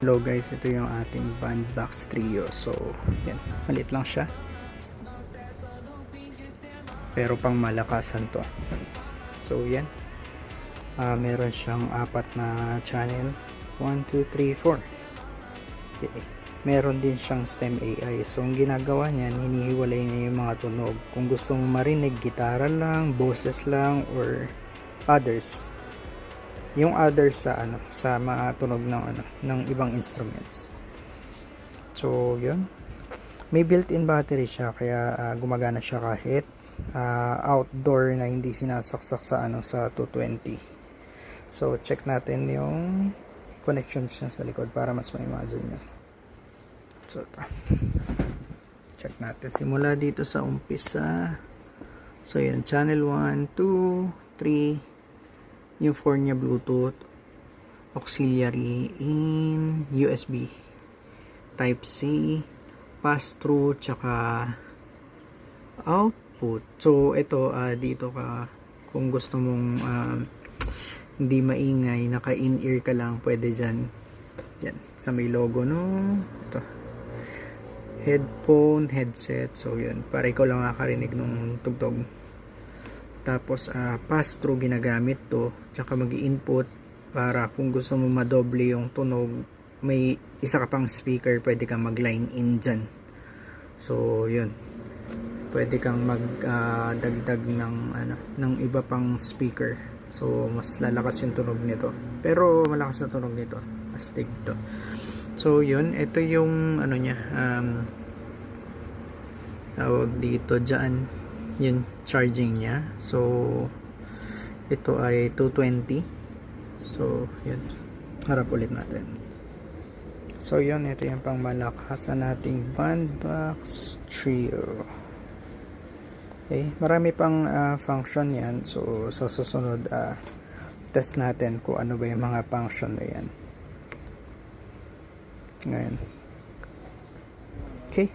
Hello guys, ito yung ating bandbox trio. So, yan, maliit lang siya. Pero pang malakasan to. So, yan. Meron siyang 4 na channel. 1, 2, 3, 4. Okay. Meron din siyang stem AI. So, ang ginagawa niyan, hinihiwalay niya yung mga tunog. Kung gusto mong marinig, gitara lang, boses lang, or others. Yung others sa mga tunog ng ibang instruments. So yun, may built-in battery siya, kaya gumagana siya kahit outdoor na hindi sinasaksak sa 220. So check natin yung connections niya sa likod para mas ma-imagine nyo. So ito, check natin simula dito sa umpisa. So yun, channel 1, 2, 3, yung 4 niya Bluetooth, auxiliary in, USB, type C, pass through, tsaka output. So ito dito ka kung gusto mong hindi maingay, naka in-ear ka lang, pwede dyan sa may logo ito, headphone, headset. So yun, para ikaw lang makakarinig nung tugtog. Tapos pass through ginagamit to, tsaka mag-input para kung gusto mo madoble yung tunog, may isa ka pang speaker, pwede kang mag-line in dyan. So yun, pwede kang magdagdag ng iba pang speaker, so mas lalakas yung tunog nito, pero malakas na tunog nito, astig to. So yun, ito yung niya, tawag dito dyan, yun, charging niya. So ito ay 220. So yun, harap ulit natin. So yun, ito yung pang malakasan nating bandbox trio. Okay, marami pang function yan. So sa susunod test natin kung ano ba yung mga function na yan ngayon. Okay.